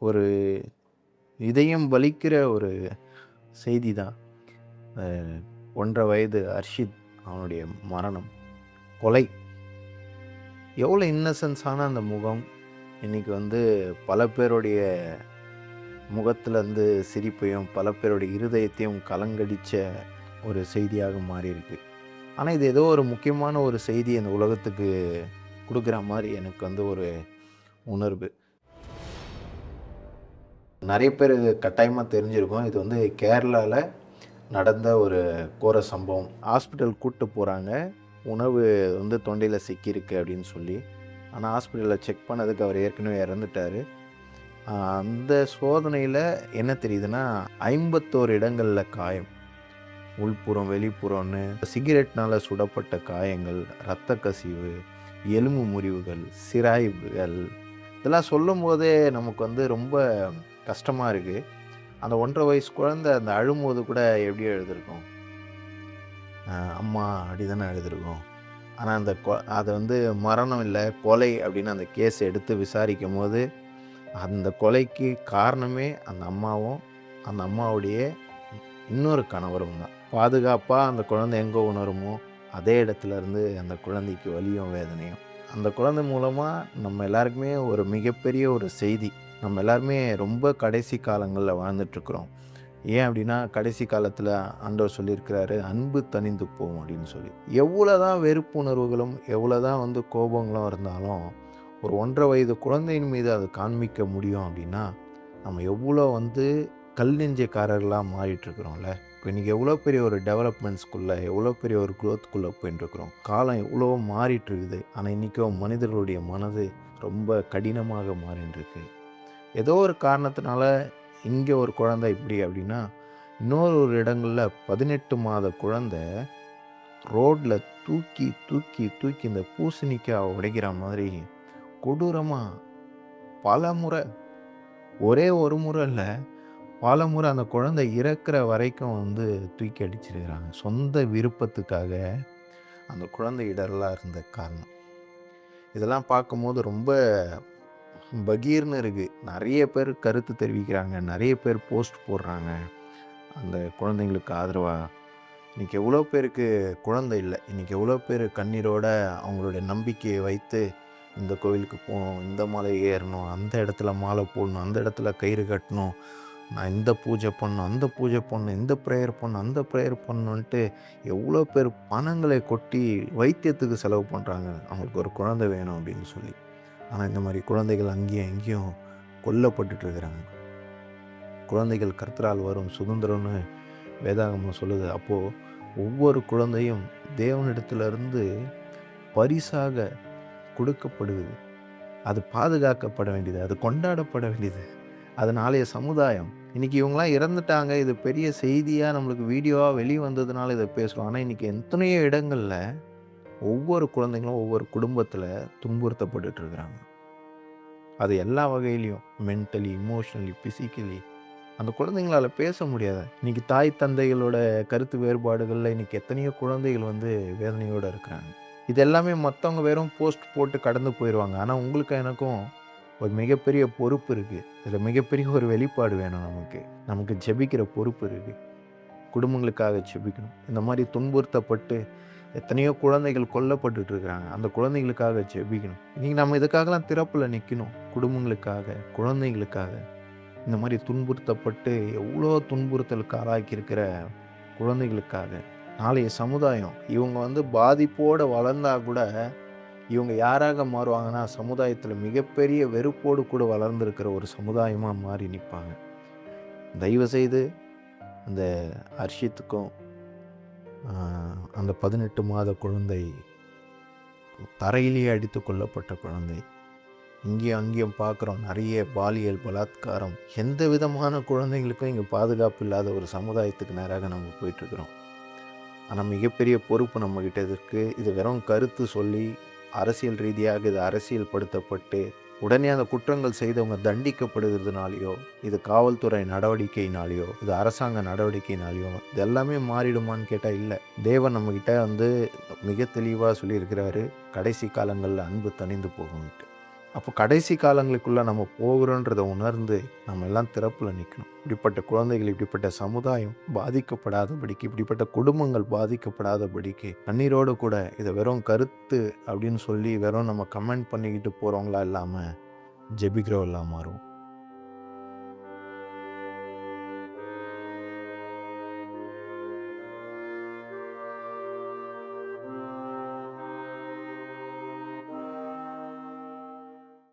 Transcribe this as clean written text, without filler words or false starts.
ஒரு இதயம் வலிக்கிற ஒரு செய்தி தான். அ 1 1/2 வயது அர்ஷித் அவனுடைய மரணம். கொலை. எவ்வளோ இன்னசென்ஸான அந்த முகம், இன்னைக்கு பல பேருடைய முகத்திலருந்து சிரிப்பையும், பல பேருடைய இருதயத்தையும் கலங்கடிச்ச ஒரு செய்தியாக மாறியிருக்கு. ஆனா, இது ஏதோ ஒரு முக்கியமான ஒரு செய்தி இந்த உலகத்துக்கு குடுக்குற மாரி எனக்கு ஒரு உணர்வு. நெறைய பேரு கட்டாயமா தெரிஞ்சிருக்கும். இது கேரளால நடந்த ஒரு கோர சம்பவம். ஹாஸ்பிட்டல் கூட்டு போறாங்க. உணவு தொண்டையில சிக்கியிருக்கு அப்படின்னு சொல்லி. ஆனா ஹாஸ்பிட்டல்ல செக் பண்ணதுக்கு அவர் ஏற்கனவே இறந்துட்டாரு. அந்த சோதனையில என்ன தெரியுதுன்னா, 51 இடங்கள்ல காயம். உள்புறம், வெளிப்புறம்னு சிகரெட்னால சுடப்பட்ட காயங்கள், இரத்த கசிவு, எலும்பு முறிவுகள், சிராய்வுகள் இதெல்லாம் சொல்லும்போதே நமக்கு ரொம்ப கஷ்டமா இருக்கு. அந்த 1 1/2 வயசு குழந்தை அந்த அழும்போது கூட எப்படி அழுதுருக்கும்? அம்மா அப்படிதானே அழுதுருக்கும். ஆனா அந்த அது மரணம் இல்ல, கொலை அப்படின்னு அந்த கேஸ் எடுத்து விசாரிக்கும்போது, அந்த கொலைக்கு காரணமே அந்த அம்மாவும், அந்த அம்மாவுடைய இன்னொரு கணவரும் தான். பாதுகாப்பா அந்த குழந்தை எங்க உணருமோ, அதே இடத்துல இருந்து அந்த குழந்தைக்கு வலியும், வேதனையும். அந்த குழந்தை மூலமா நம்ம எல்லாருக்குமே ஒரு மிகப்பெரிய ஒரு செய்தி. நம்ம எல்லாருமே ரொம்ப கடைசி காலங்கள்ல வாழ்ந்துட்டுருக்குறோம். ஏன் அப்படின்னா, கடைசி காலத்துல ஆண்டவர் சொல்லியிருக்கிறாரு, "அன்பு தணிந்து போகும்" அப்படின்னு சொல்லி. எவ்வளோதான் வெறுப்புணர்வுகளும், எவ்வளோதான் கோபங்களும் இருந்தாலும், ஒரு 1 1/2 வயது குழந்தையின் மீது அது காண்பிக்க முடியும் அப்படின்னா, நம்ம எவ்வளோ கல் நெஞ்சக்காரர்களா மாறிட்டுருக்குறோம்ல. இப்போ இன்னைக்கு எவ்வளோ பெரிய ஒரு டெவலப்மெண்ட்ஸ்குள்ள, எவ்வளோ பெரிய ஒரு குரோத்குள்ள போயின்ட்டுருக்குறோம். காலம் எவ்வளோ மாறிட்டு இருக்குது. ஆனா இன்னைக்கும் மனிதர்களுடைய மனது ரொம்ப கடினமாக மாறின்ருக்கு. ஏதோ ஒரு காரணத்தினால இங்க ஒரு குழந்தை இப்படி அப்படின்னா, இன்னொரு ஒரு இடங்கள்ல 18 மாத குழந்தை ரோட்ல தூக்கி, தூக்கி, தூக்கி இந்த பூசணிக்காய் உடைக்கிற மாதிரி கொடூரமா பலமுறை, ஒரே ஒரு முறை இல்ல, பலமுறை அந்த குழந்தை இறக்குற வரைக்கும் தூக்கி அடிச்சிருக்கிறாங்க. சொந்த விருப்பத்துக்காக அந்த குழந்தை இடறலா இருந்த காரணம். இதெல்லாம் பார்க்கும்போது ரொம்ப பகீர்னு இருக்கு. நெறைய பேர் கருத்து தெரிவிக்கிறாங்க. நெறைய பேர் போஸ்ட் போடுறாங்க. அந்த குழந்தைங்களுக்கு ஆதரவா. இன்னைக்கு எவ்வளோ பேருக்கு குழந்தை இல்ல. இன்னைக்கு எவ்வளோ பேர் கண்ணீரோட அவங்களுடைய நம்பிக்கையை வைத்து, இந்த கோவிலுக்கு போணும், இந்த மலை ஏறணும், அந்த இடத்துல மாலை போடணும், அந்த இடத்துல கயிறு கட்டணும், நான் இந்த பூஜை பண்ணணும், அந்த பூஜை பண்ணணும், இந்த ப்ரேயர் பண்ணணும், அந்த ப்ரேயர் பண்ணணுன்ட்டு எவ்வளோ பேர் பணங்களை கொட்டி வைத்தியத்துக்கு செலவு பண்ணுறாங்க. அவங்களுக்கு ஒரு குழந்தை வேணும் அப்படின்னு சொல்லி. ஆனா இந்த மாரி குழந்தைகள் அங்கேயும் இங்கேயும் கொல்லப்பட்டுட்டு இருக்கிறாங்க. குழந்தைகள் கர்த்தரால் வரும் சுதந்திரம்னு வேதாகமம் சொல்லுது. அப்போ ஒவ்வொரு குழந்தையும் தேவனிடத்திலிருந்து பரிசாக கொடுக்கப்படுது. அது பாதுகாக்கப்பட வேண்டியது. அது கொண்டாடப்பட வேண்டியது. அது நாளைய சமுதாயம். இன்னைக்கு இவங்கலாம் இறந்துட்டாங்க. இது பெரிய செய்தியா நம்மளுக்கு வீடியோவா வெளிய வந்ததுனால இத பேசுறோம். ஆனா இன்னைக்கு எத்தனையோ இடங்கள்ல ஒவ்வொரு குழந்தைங்களும் ஒவ்வொரு குடும்பத்தில துன்புறுத்தப்பட்டுட்டு இருக்கிறாங்க. அது எல்லா வகையிலயும் மென்டலி, எமோஷனலி, பிசிக்கலி அந்த குழந்தைங்களால பேச முடியாது. இன்னைக்கு தாய் தந்தைகளோட கருத்து வேறுபாடுகள்ல இன்னைக்கு எத்தனையோ குழந்தைகள் வேதனையோட இருக்கிறாங்க. இது எல்லாமே மத்தவங்க வெறும் போஸ்ட் போட்டு கடந்து போயிருவாங்க. ஆனா உங்களுக்கும் எனக்கும் ஒரு மிகப்பெரிய பொறுப்பு இருக்கு. இதுல மிகப்பெரிய ஒரு வெளிப்பாடு வேணும் நமக்கு. நமக்கு ஜெபிக்கிற பொறுப்பு இருக்கு. குடும்பங்களுக்காக ஜெபிக்கணும். இந்த மாரி துன்புறுத்தப்பட்டு எத்தனையோ குழந்தைகள் கொல்லப்பட்டுட்டு இருக்கிறாங்க. அந்த குழந்தைகளுக்காக ஜெபிக்கணும். இன்னைக்கு நம்ம இதுக்காகலாம் திறப்புல நிக்கணும். குடும்பங்களுக்காக, குழந்தைகளுக்காக. இந்த மாரி துன்புறுத்தப்பட்டு எவ்வளோ துன்புறுத்தலுக்கு ஆளாக்கியிருக்கிற குழந்தைகளுக்காக. நாளைய சமுதாயம் இவங்க பாதிப்போட வளர்ந்தா கூட, இவங்க யாராக மாறுவாங்கன்னா, சமுதாயத்தில மிகப்பெரிய வெறுப்போடு கூட வளர்ந்திருக்கிற ஒரு சமுதாயமா மாறி நிப்பாங்க. தயவுசெய்து அந்த அர்ஷித்துக்கும், அ அந்த 18 மாத குழந்தை, தரையிலேயே அடித்துக் கொல்லப்பட்ட குழந்தை. இங்கேயும் அங்கேயும் பார்க்குறோம் நெறைய பாலியல் பலாத்காரம். எந்த விதமான குழந்தைங்களுக்கும் இங்கே பாதுகாப்பு இல்லாத ஒரு சமுதாயத்துக்கு நேராக நம்ம போயிட்டுருக்குறோம். ஆனா மிகப்பெரிய பொறுப்பு நம்மகிட்ட இருக்கு. இது வெறும் கருத்து சொல்லி, அரசியல் ரீதியாக இது அரசியல் படுத்தப்பட்டு, உடனே அந்த குற்றங்கள் செய்தவங்க தண்டிக்கப்படுகிறதுனாலயோ, இது காவல்துறை நடவடிக்கையினாலயோ, இது அரசாங்க நடவடிக்கையினாலயோ, இது எல்லாமே மாறிடுமான்னு கேட்டா இல்ல. தேவன் நம்மகிட்ட மிக தெளிவா சொல்லியிருக்கிறாரு, கடைசி காலங்கள்ல அன்பு தணிந்து போகும்ன்ட்டு. அப்போ கடைசி காலங்களுக்குள்ள நம்ம போகிறோன்றத உணர்ந்து நம்ம எல்லாம் திறப்புல நிற்கணும். இப்படிப்பட்ட குழந்தைகள், இப்படிப்பட்ட சமுதாயம் பாதிக்கப்படாதபடிக்கு, இப்படிப்பட்ட குடும்பங்கள் பாதிக்கப்படாதபடிக்கு கண்ணீரோடு கூட இதை வெறும் கருத்து அப்படின்னு சொல்லி வெறும் நம்ம கமெண்ட் பண்ணிக்கிட்டு போகிறவங்களா இல்லாமல் ஜெபிக்கிறவங்களா மாறும்.